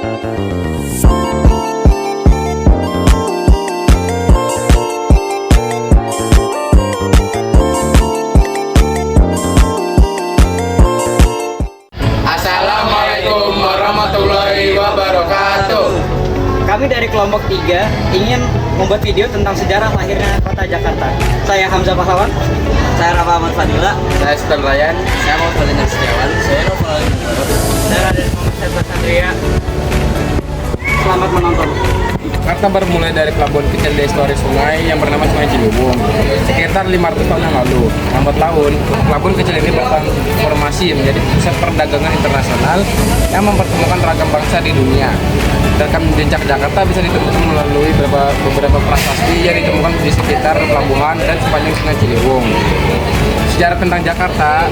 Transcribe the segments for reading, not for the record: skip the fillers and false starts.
Assalamualaikum warahmatullahi wabarakatuh. Kami dari kelompok 3 ingin membuat video tentang sejarah lahirnya kota Jakarta. Saya Hamzah Pahlawan. Saya Rafa Ahmad Fadila. Saya Sultan Ryan. Saya Muhammad Fadila Setiawan. Saya Novel Alibaro. Saya Raden Muhammad Sebas Andrea. Selamat menonton. Jakarta bermulai dari pelabuhan kecil di estuari sungai yang bernama Sungai Ciliwung sekitar 500 tahun yang lalu. Lambat laun, pelabuhan kecil ini bertransformasi menjadi pusat perdagangan internasional yang mempertemukan ragam bangsa di dunia. Rekam jejak Jakarta bisa ditemukan melalui beberapa prasasti yang ditemukan di sekitar pelabuhan dan sepanjang Sungai Ciliwung. Sejarah tentang Jakarta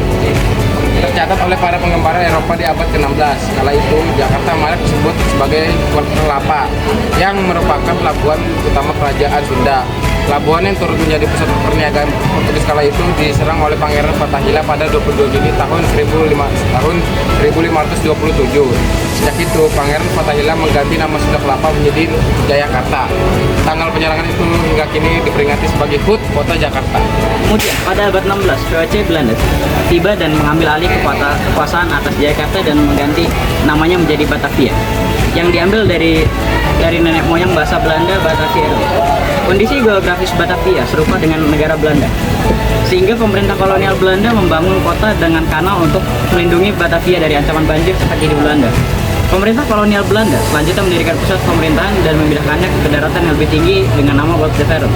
tercatat oleh para pengembara Eropa di abad ke-16. Kala itu, Jakarta malah disebut sebagai Puerto Kelapa yang merupakan pelabuhan utama kerajaan Sunda. Pelabuhan yang turut menjadi pusat perniagaan Portugis kala itu diserang oleh Pangeran Fathahillah pada 22 Juni tahun 1527. Sejak itu, Pangeran Fathahillah mengganti nama Sunda Kelapa menjadi Jayakarta. Tanggal penyerangan itu hingga kini diperingati sebagai HUT Kota Jakarta. Kemudian pada abad 16, VOC Belanda tiba dan mengambil alih kekuasaan atas Jakarta dan mengganti namanya menjadi Batavia, yang diambil dari nenek moyang bahasa Belanda Batavia. Kondisi geografis Batavia serupa dengan negara Belanda, sehingga pemerintah kolonial Belanda membangun kota dengan kanal untuk melindungi Batavia dari ancaman banjir seperti di Belanda. Pemerintah kolonial Belanda selanjutnya mendirikan pusat pemerintahan dan memindahkannya ke daratan yang lebih tinggi dengan nama Waterfront.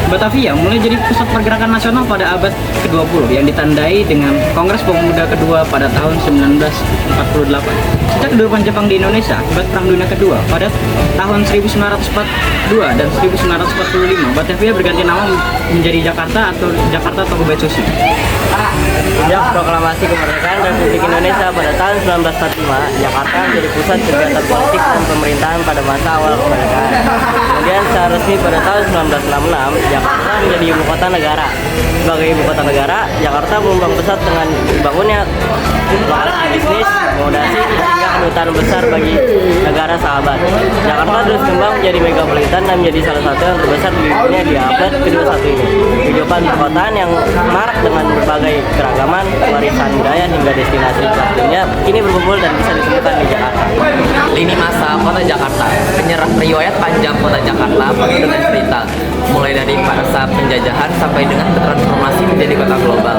Batavia mulai jadi pusat pergerakan nasional pada abad ke-20 yang ditandai dengan Kongres Pemuda Kedua pada tahun 1948. Sejak kedudukan Jepang di Indonesia akibat Perang Dunia Kedua pada tahun 1942 dan 1945, Batavia berganti nama menjadi Jakarta atau Jakarta Tokubetsushi. Sejak proklamasi kemerdekaan Republik Indonesia pada tahun 1945, Jakarta menjadi pusat kegiatan politik dan pemerintahan pada masa awal kemerdekaan. Kemudian secara resmi pada tahun 1966, Jakarta menjadi ibu kota negara. Sebagai ibu kota negara, Jakarta merupakan pesat dengan dibangunnya lokasi bisnis, akomodasi, hingga kedutaan besar bagi negara sahabat. Jakarta terus kembang menjadi megapolitan dan menjadi salah satu yang terbesar di dunia di abad ke-21 ini. Kehidupan perkotaan yang marak dengan berbagai keragaman, warisan budaya hingga destinasi wisatanya kini berkumpul dan bisa ditemukan di Jakarta. Lini masa Kota Jakarta. Riwayat panjang Kota Jakarta penuh dengan cerita, mulai dari masa penjajahan sampai dengan bertransformasi menjadi kota global.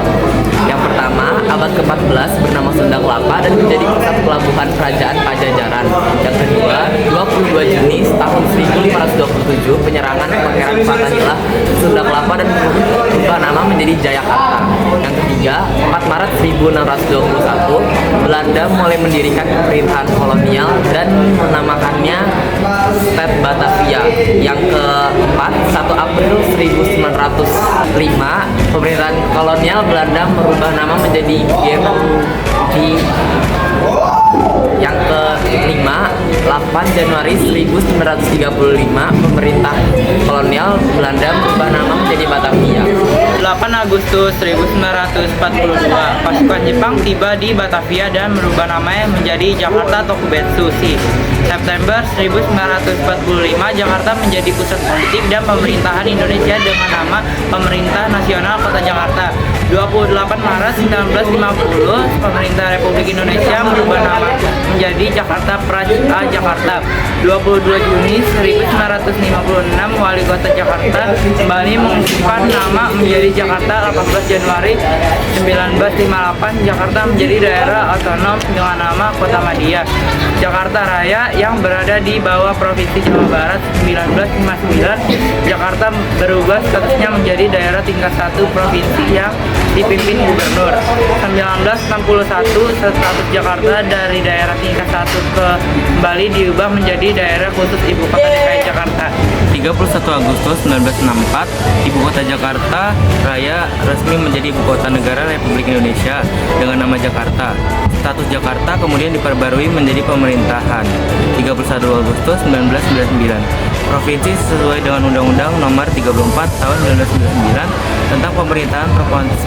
Yang pertama, abad ke-14 bernama Sunda Kelapa dan menjadi pusat pelabuhan kerajaan Pajajaran. Yang kedua, 22 Juni tahun 1527 penyerangan Pangeran Fathahillah Sunda Kelapa dan berubah nama menjadi Jayakarta. Yang ketiga, 4 Maret 1621 Belanda mulai mendirikan pemerintahan kolonial dan menamakannya State Batavia. Yang keempat, 1 April 1905 pemerintahan kolonial Belanda merubah nama menjadi GMD. Yang kelima, 8 Januari 1935 pemerintah kolonial Belanda merubah nama menjadi Batavia. 8 Agustus 1942, pasukan Jepang tiba di Batavia dan merubah namanya menjadi Jakarta Tokubetsushi. September 1945, Jakarta menjadi pusat politik dan pemerintahan Indonesia dengan nama Pemerintah Nasional Kota Jakarta. 28 Maret 1950, pemerintah Republik Indonesia merubah nama menjadi Jakarta Praja Jakarta. 22 Juni 1956, Wali Kota Jakarta kembali mengubah nama menjadi Jakarta. 18 Januari 1958, Jakarta menjadi daerah otonom dengan nama Kota Madia. Jakarta Raya yang berada di bawah Provinsi Jawa Barat. 1959, Jakarta berubah statusnya menjadi daerah tingkat 1 provinsi yang dipimpin gubernur. 1961, status Jakarta dari daerah tingkat 1 kembali diubah menjadi daerah khusus Ibu Kota DKI Jakarta. 31 Agustus 1964, Ibu Kota Jakarta Raya resmi menjadi Ibu Kota Negara Republik Indonesia dengan nama Jakarta. Status Jakarta kemudian diperbarui menjadi pemerintahan. 31 Agustus 1999, provinsi sesuai dengan Undang-Undang Nomor 34 Tahun 1999 tentang pemerintahan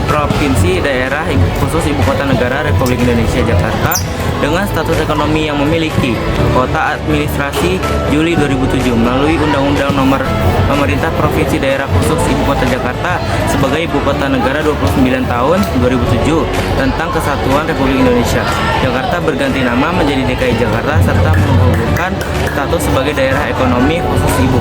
provinsi daerah khusus Ibu Kota Negara Republik Indonesia Jakarta dengan status ekonomi yang memiliki kota administrasi Juli 2007 melalui Undang-Undang Nomor Pemerintah Provinsi Daerah Khusus Ibu Kota Jakarta sebagai Ibu Kota Negara 29 tahun 2007 tentang Kesatuan Republik Indonesia. Jakarta berganti nama menjadi DKI Jakarta serta menggugurkan status sebagai daerah ekonomi khusus Ibu